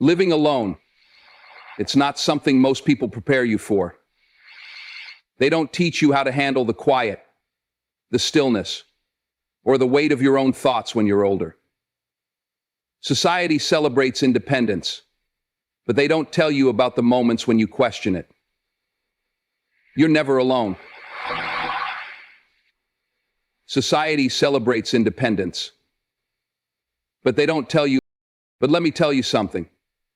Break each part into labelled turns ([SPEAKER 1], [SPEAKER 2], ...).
[SPEAKER 1] Living alone, it's not something most people prepare you for. They don't teach you how to handle the quiet, the stillness, or the weight of your own thoughts when you're older. Society celebrates independence, but they don't tell you about the moments when you question it. You're never alone. Society celebrates independence, but they don't tell you. But let me tell you something.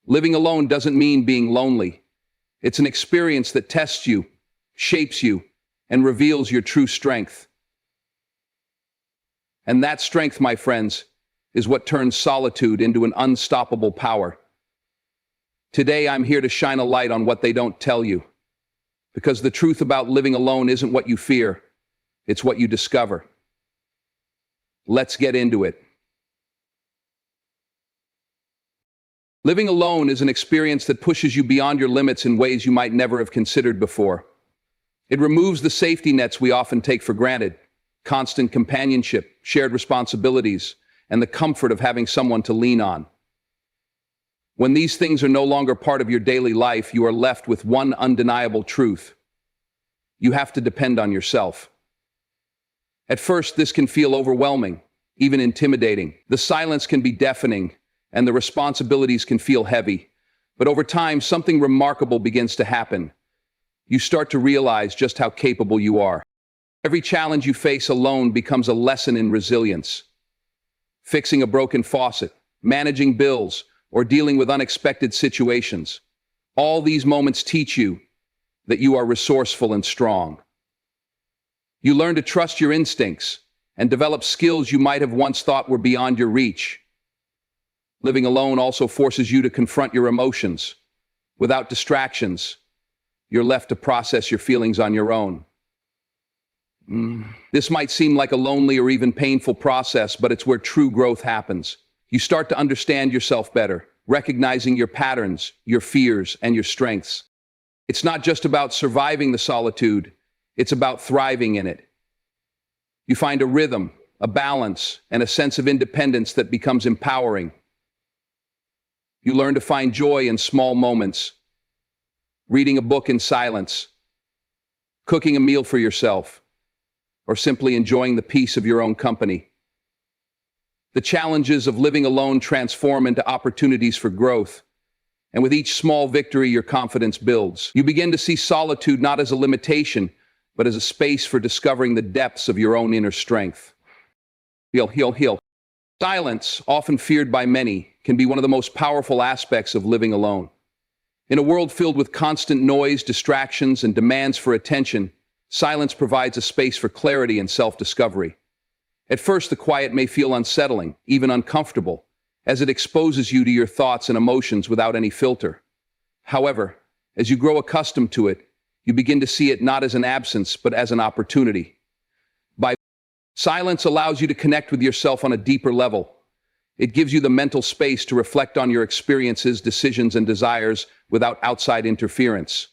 [SPEAKER 1] Living alone doesn't mean being lonely. It's an experience that tests you, shapes you, and reveals your true strength. And that strength, my friends, is what turns solitude into an unstoppable power. Today, I'm here to shine a light on what they don't tell you. Because the truth about living alone isn't what you fear, it's what you discover. Let's get into it. Living alone is an experience that pushes you beyond your limits in ways you might never have considered before. It removes the safety nets we often take for granted: constant companionship, shared responsibilities, and the comfort of having someone to lean on. When these things are no longer part of your daily life, you are left with one undeniable truth. You have to depend on yourself. At first, this can feel overwhelming, even intimidating. The silence can be deafening, and the responsibilities can feel heavy. But over time, something remarkable begins to happen. You start to realize just how capable you are. Every challenge you face alone becomes a lesson in resilience. Fixing a broken faucet, managing bills, or dealing with unexpected situations. All these moments teach you that you are resourceful and strong. You learn to trust your instincts and develop skills you might have once thought were beyond your reach. Living alone also forces you to confront your emotions. Without distractions, you're left to process your feelings on your own. This might seem like a lonely or even painful process, but it's where true growth happens. You start to understand yourself better, recognizing your patterns, your fears, and your strengths. It's not just about surviving the solitude, it's about thriving in it. You find a rhythm, a balance, and a sense of independence that becomes empowering. You learn to find joy in small moments, reading a book in silence, cooking a meal for yourself, or simply enjoying the peace of your own company. The challenges of living alone transform into opportunities for growth, and with each small victory, your confidence builds. You begin to see solitude not as a limitation, but as a space for discovering the depths of your own inner strength. Heal. Silence, often feared by many, can be one of the most powerful aspects of living alone. In a world filled with constant noise, distractions, and demands for attention, silence provides a space for clarity and self-discovery. At first, the quiet may feel unsettling, even uncomfortable, as it exposes you to your thoughts and emotions without any filter. However, as you grow accustomed to it, you begin to see it not as an absence, but as an opportunity. Silence allows you to connect with yourself on a deeper level. It gives you the mental space to reflect on your experiences, decisions, and desires without outside interference.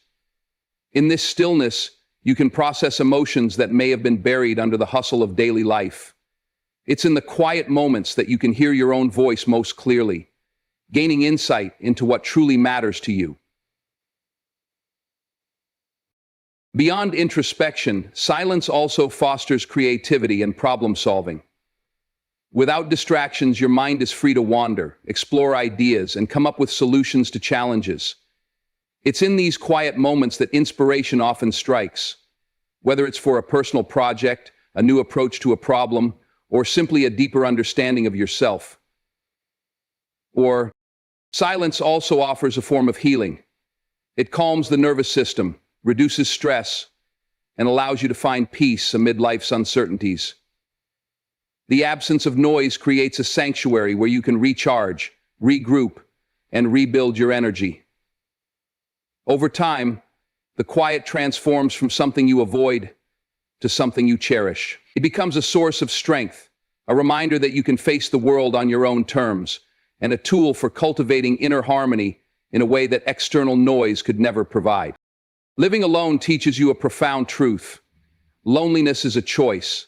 [SPEAKER 1] In this stillness, you can process emotions that may have been buried under the hustle of daily life. It's in the quiet moments that you can hear your own voice most clearly, gaining insight into what truly matters to you. Beyond introspection, silence also fosters creativity and problem-solving. Without distractions, your mind is free to wander, explore ideas, and come up with solutions to challenges. It's in these quiet moments that inspiration often strikes, whether it's for a personal project, a new approach to a problem, or simply a deeper understanding of yourself. Or, silence also offers a form of healing. It calms the nervous system, reduces stress, and allows you to find peace amid life's uncertainties. The absence of noise creates a sanctuary where you can recharge, regroup, and rebuild your energy. Over time, the quiet transforms from something you avoid to something you cherish. It becomes a source of strength, a reminder that you can face the world on your own terms, and a tool for cultivating inner harmony in a way that external noise could never provide. Living alone teaches you a profound truth. Loneliness is a choice.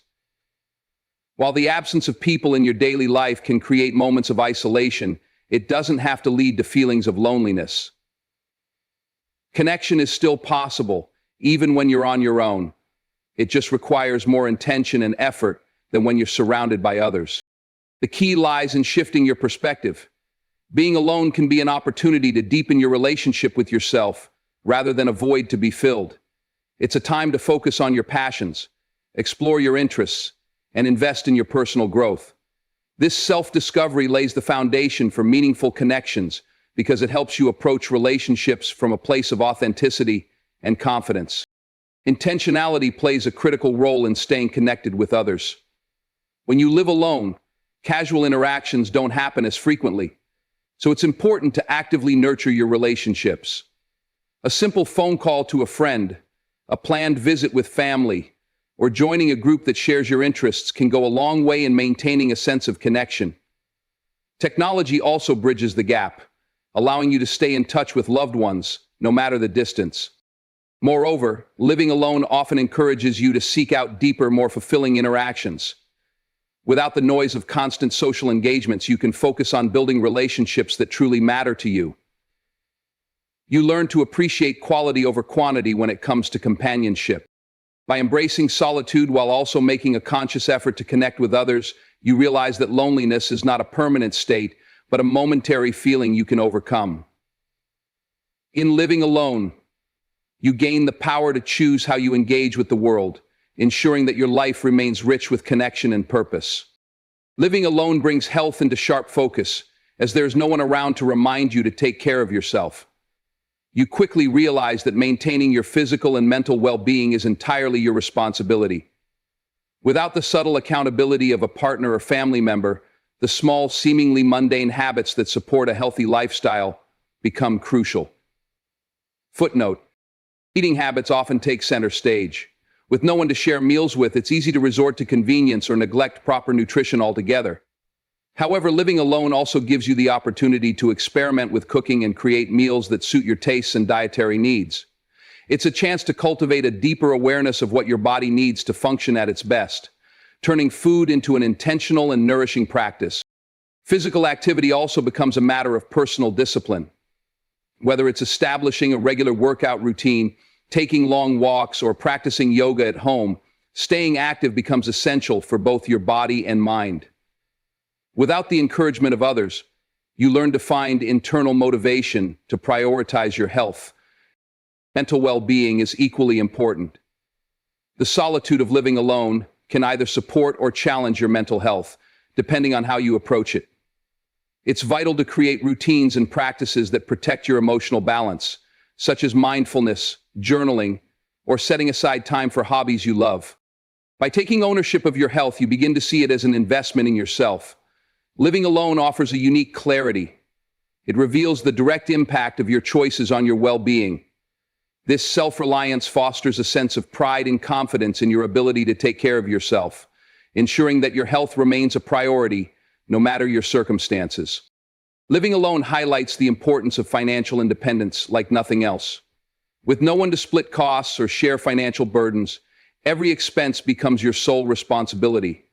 [SPEAKER 1] While the absence of people in your daily life can create moments of isolation, it doesn't have to lead to feelings of loneliness. Connection is still possible, even when you're on your own. It just requires more intention and effort than when you're surrounded by others. The key lies in shifting your perspective. Being alone can be an opportunity to deepen your relationship with yourself rather than a void to be filled. It's a time to focus on your passions, explore your interests, and invest in your personal growth. This self-discovery lays the foundation for meaningful connections because it helps you approach relationships from a place of authenticity and confidence. Intentionality plays a critical role in staying connected with others. When you live alone, casual interactions don't happen as frequently, so it's important to actively nurture your relationships. A simple phone call to a friend, a planned visit with family, or joining a group that shares your interests can go a long way in maintaining a sense of connection. Technology also bridges the gap, allowing you to stay in touch with loved ones, no matter the distance. Moreover, living alone often encourages you to seek out deeper, more fulfilling interactions. Without the noise of constant social engagements, you can focus on building relationships that truly matter to you. You learn to appreciate quality over quantity when it comes to companionship. By embracing solitude while also making a conscious effort to connect with others, you realize that loneliness is not a permanent state, but a momentary feeling you can overcome. In living alone, you gain the power to choose how you engage with the world, ensuring that your life remains rich with connection and purpose. Living alone brings health into sharp focus, as there's no one around to remind you to take care of yourself. You quickly realize that maintaining your physical and mental well-being is entirely your responsibility. Without the subtle accountability of a partner or family member, the small, seemingly mundane habits that support a healthy lifestyle become crucial. Footnote: eating habits often take center stage. With no one to share meals with, it's easy to resort to convenience or neglect proper nutrition altogether. However, living alone also gives you the opportunity to experiment with cooking and create meals that suit your tastes and dietary needs. It's a chance to cultivate a deeper awareness of what your body needs to function at its best, turning food into an intentional and nourishing practice. Physical activity also becomes a matter of personal discipline. Whether it's establishing a regular workout routine, taking long walks, or practicing yoga at home, staying active becomes essential for both your body and mind. Without the encouragement of others, you learn to find internal motivation to prioritize your health. Mental well-being is equally important. The solitude of living alone can either support or challenge your mental health, depending on how you approach it. It's vital to create routines and practices that protect your emotional balance, such as mindfulness, journaling, or setting aside time for hobbies you love. By taking ownership of your health, you begin to see it as an investment in yourself. Living alone offers a unique clarity. It reveals the direct impact of your choices on your well-being. This self-reliance fosters a sense of pride and confidence in your ability to take care of yourself, ensuring that your health remains a priority, no matter your circumstances. Living alone highlights the importance of financial independence like nothing else. With no one to split costs or share financial burdens, every expense becomes your sole responsibility.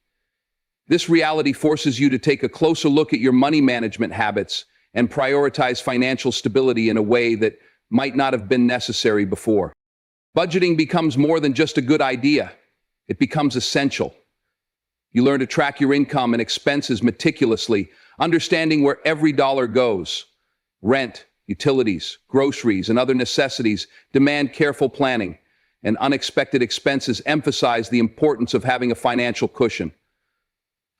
[SPEAKER 1] This reality forces you to take a closer look at your money management habits and prioritize financial stability in a way that might not have been necessary before. Budgeting becomes more than just a good idea. It becomes essential. You learn to track your income and expenses meticulously, understanding where every dollar goes. Rent, utilities, groceries, and other necessities demand careful planning, and unexpected expenses emphasize the importance of having a financial cushion.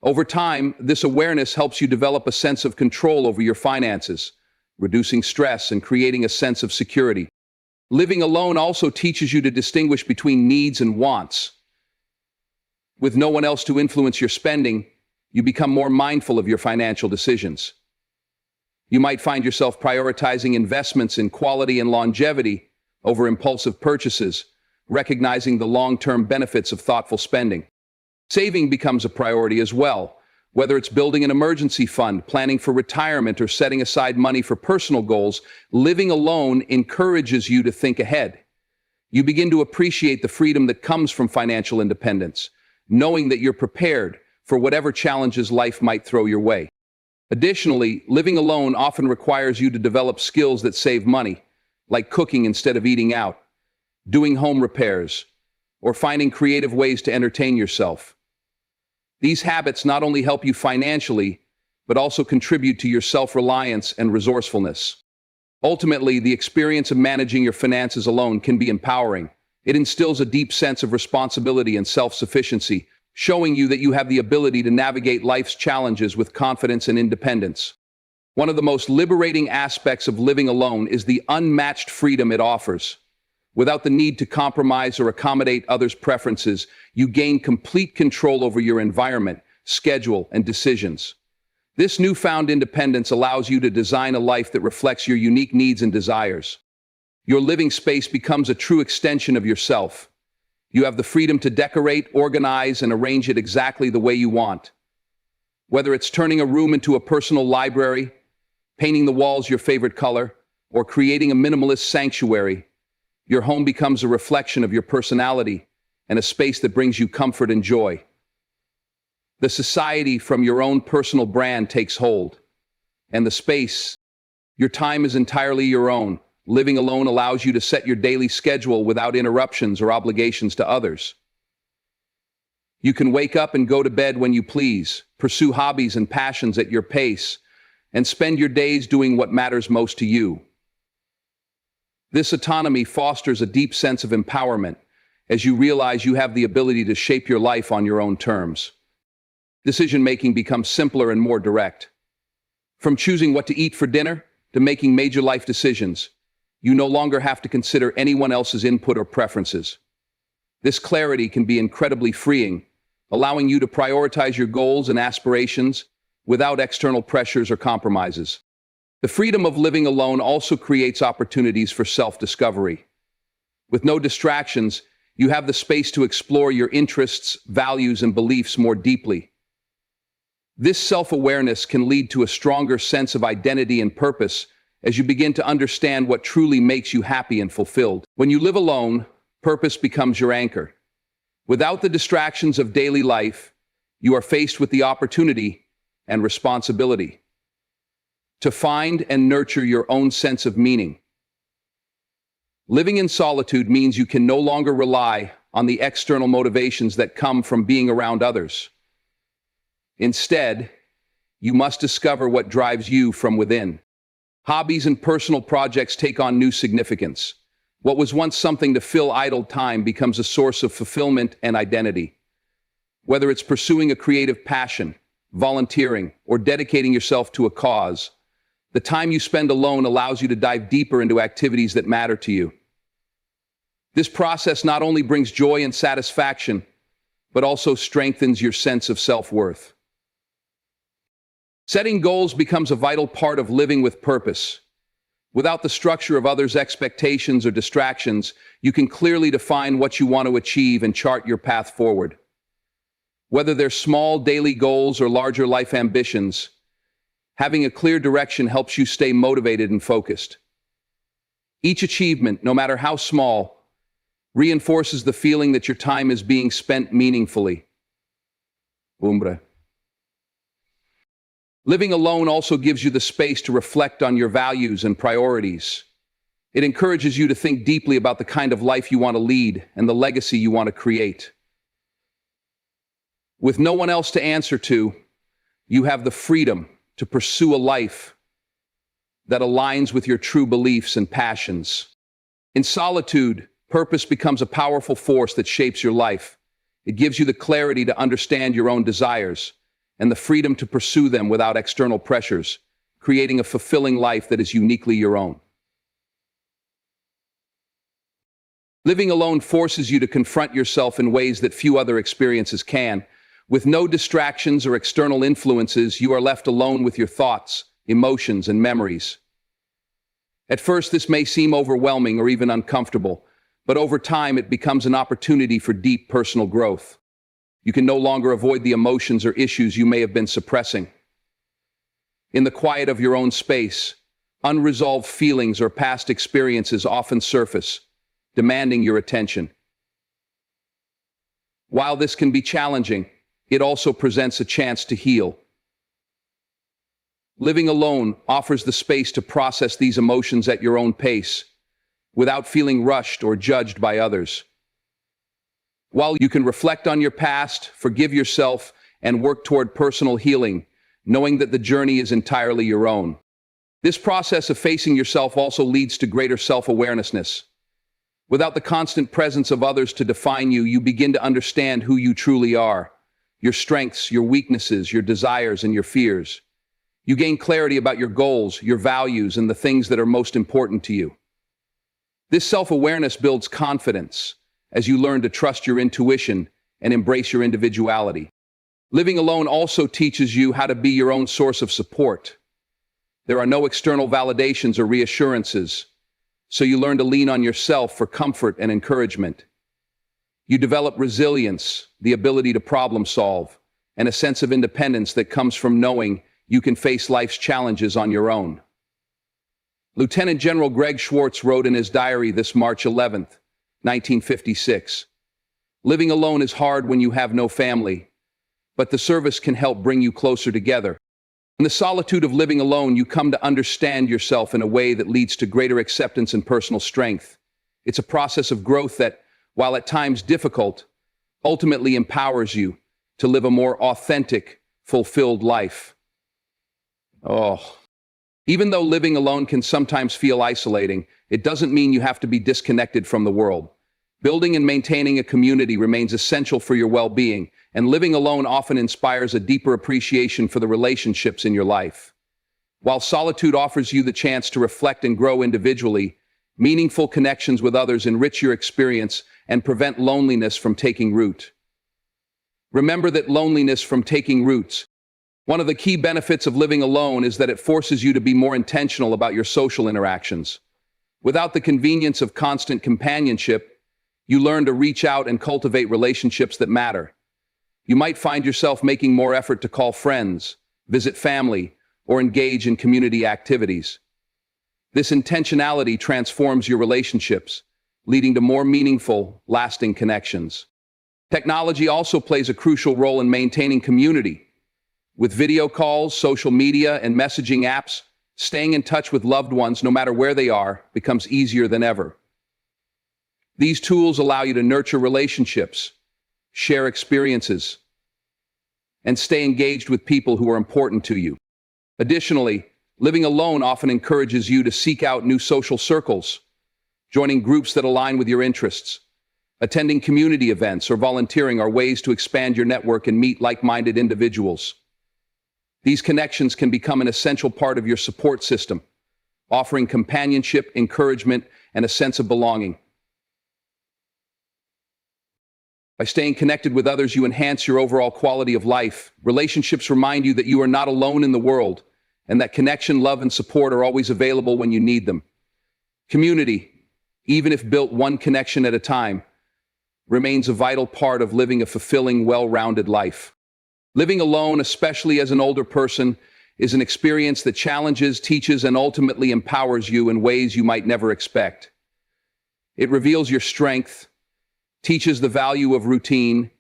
[SPEAKER 1] Over time, this awareness helps you develop a sense of control over your finances, reducing stress and creating a sense of security. Living alone also teaches you to distinguish between needs and wants. With no one else to influence your spending, you become more mindful of your financial decisions. You might find yourself prioritizing investments in quality and longevity over impulsive purchases, recognizing the long-term benefits of thoughtful spending. Saving becomes a priority as well, whether it's building an emergency fund, planning for retirement, or setting aside money for personal goals. Living alone encourages you to think ahead. You begin to appreciate the freedom that comes from financial independence, knowing that you're prepared for whatever challenges life might throw your way. Additionally, living alone often requires you to develop skills that save money, like cooking instead of eating out, doing home repairs, or finding creative ways to entertain yourself. These habits not only help you financially, but also contribute to your self-reliance and resourcefulness. Ultimately, the experience of managing your finances alone can be empowering. It instills a deep sense of responsibility and self-sufficiency, showing you that you have the ability to navigate life's challenges with confidence and independence. One of the most liberating aspects of living alone is the unmatched freedom it offers. Without the need to compromise or accommodate others' preferences, you gain complete control over your environment, schedule, and decisions. This newfound independence allows you to design a life that reflects your unique needs and desires. Your living space becomes a true extension of yourself. You have the freedom to decorate, organize, and arrange it exactly the way you want. Whether it's turning a room into a personal library, painting the walls your favorite color, or creating a minimalist sanctuary, your home becomes a reflection of your personality and a space that brings you comfort and joy. The society from your own personal brand takes hold, and the space, your time is entirely your own. Living alone allows you to set your daily schedule without interruptions or obligations to others. You can wake up and go to bed when you please, pursue hobbies and passions at your pace, and spend your days doing what matters most to you. This autonomy fosters a deep sense of empowerment as you realize you have the ability to shape your life on your own terms. Decision-making becomes simpler and more direct. From choosing what to eat for dinner to making major life decisions, you no longer have to consider anyone else's input or preferences. This clarity can be incredibly freeing, allowing you to prioritize your goals and aspirations without external pressures or compromises. The freedom of living alone also creates opportunities for self-discovery. With no distractions, you have the space to explore your interests, values, and beliefs more deeply. This self-awareness can lead to a stronger sense of identity and purpose as you begin to understand what truly makes you happy and fulfilled. When you live alone, purpose becomes your anchor. Without the distractions of daily life, you are faced with the opportunity and responsibility to find and nurture your own sense of meaning. Living in solitude means you can no longer rely on the external motivations that come from being around others. Instead, you must discover what drives you from within. Hobbies and personal projects take on new significance. What was once something to fill idle time becomes a source of fulfillment and identity. Whether it's pursuing a creative passion, volunteering, or dedicating yourself to a cause, the time you spend alone allows you to dive deeper into activities that matter to you. This process not only brings joy and satisfaction, but also strengthens your sense of self-worth. Setting goals becomes a vital part of living with purpose. Without the structure of others' expectations or distractions, you can clearly define what you want to achieve and chart your path forward. Whether they're small daily goals or larger life ambitions, having a clear direction helps you stay motivated and focused. Each achievement, no matter how small, reinforces the feeling that your time is being spent meaningfully. Living alone also gives you the space to reflect on your values and priorities. It encourages you to think deeply about the kind of life you want to lead and the legacy you want to create. With no one else to answer to, you have the freedom to pursue a life that aligns with your true beliefs and passions. In solitude, purpose becomes a powerful force that shapes your life. It gives you the clarity to understand your own desires and the freedom to pursue them without external pressures, creating a fulfilling life that is uniquely your own. Living alone forces you to confront yourself in ways that few other experiences can. With no distractions or external influences, you are left alone with your thoughts, emotions, and memories. At first, this may seem overwhelming or even uncomfortable, but over time it becomes an opportunity for deep personal growth. You can no longer avoid the emotions or issues you may have been suppressing. In the quiet of your own space, unresolved feelings or past experiences often surface, demanding your attention. While this can be challenging, it also presents a chance to heal. Living alone offers the space to process these emotions at your own pace, without feeling rushed or judged by others. While you can reflect on your past, forgive yourself, and work toward personal healing, knowing that the journey is entirely your own. This process of facing yourself also leads to greater self-awareness. Without the constant presence of others to define you, you begin to understand who you truly are, your strengths, your weaknesses, your desires, and your fears. You gain clarity about your goals, your values, and the things that are most important to you. This self-awareness builds confidence as you learn to trust your intuition and embrace your individuality. Living alone also teaches you how to be your own source of support. There are no external validations or reassurances, so you learn to lean on yourself for comfort and encouragement. You develop resilience, the ability to problem solve, and a sense of independence that comes from knowing you can face life's challenges on your own. Lieutenant General Greg Schwartz wrote in his diary this March 11th, 1956, "Living alone is hard when you have no family, but the service can help bring you closer together. In the solitude of living alone, you come to understand yourself in a way that leads to greater acceptance and personal strength. It's a process of growth that, while at times difficult, ultimately empowers you to live a more authentic, fulfilled life." Even though living alone can sometimes feel isolating, it doesn't mean you have to be disconnected from the world. Building and maintaining a community remains essential for your well-being, and living alone often inspires a deeper appreciation for the relationships in your life. While solitude offers you the chance to reflect and grow individually, meaningful connections with others enrich your experience and prevent loneliness from taking root. Remember that loneliness from taking roots. One of the key benefits of living alone is that it forces you to be more intentional about your social interactions. Without the convenience of constant companionship, you learn to reach out and cultivate relationships that matter. You might find yourself making more effort to call friends, visit family, or engage in community activities. This intentionality transforms your relationships, leading to more meaningful, lasting connections. Technology also plays a crucial role in maintaining community. With video calls, social media, and messaging apps, staying in touch with loved ones, no matter where they are, becomes easier than ever. These tools allow you to nurture relationships, share experiences, and stay engaged with people who are important to you. Additionally, living alone often encourages you to seek out new social circles, joining groups that align with your interests. Attending community events or volunteering are ways to expand your network and meet like-minded individuals. These connections can become an essential part of your support system, offering companionship, encouragement, and a sense of belonging. By staying connected with others, you enhance your overall quality of life. Relationships remind you that you are not alone in the world, and that connection, love, and support are always available when you need them. Community, even if built one connection at a time, remains a vital part of living a fulfilling, well-rounded life. Living alone, especially as an older person, is an experience that challenges, teaches, and ultimately empowers you in ways you might never expect. It reveals your strength, teaches the value of routine,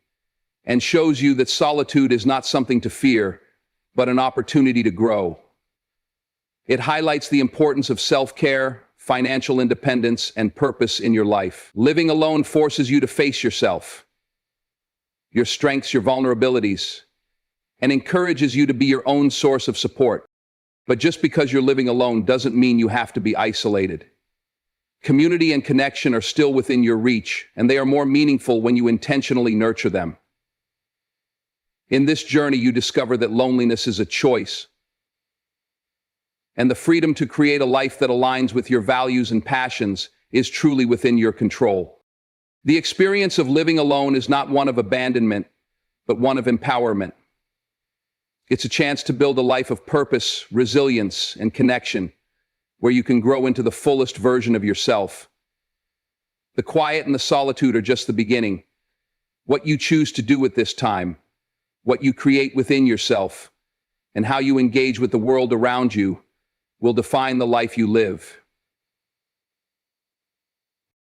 [SPEAKER 1] and shows you that solitude is not something to fear, but an opportunity to grow. It highlights the importance of self-care, financial independence, and purpose in your life. Living alone forces you to face yourself, your strengths, your vulnerabilities, and encourages you to be your own source of support. But just because you're living alone doesn't mean you have to be isolated. Community and connection are still within your reach, and they are more meaningful when you intentionally nurture them. In this journey, you discover that loneliness is a choice, and the freedom to create a life that aligns with your values and passions is truly within your control. The experience of living alone is not one of abandonment, but one of empowerment. It's a chance to build a life of purpose, resilience, and connection, where you can grow into the fullest version of yourself. The quiet and the solitude are just the beginning. What you choose to do with this time, what you create within yourself, and how you engage with the world around you will define the life you live.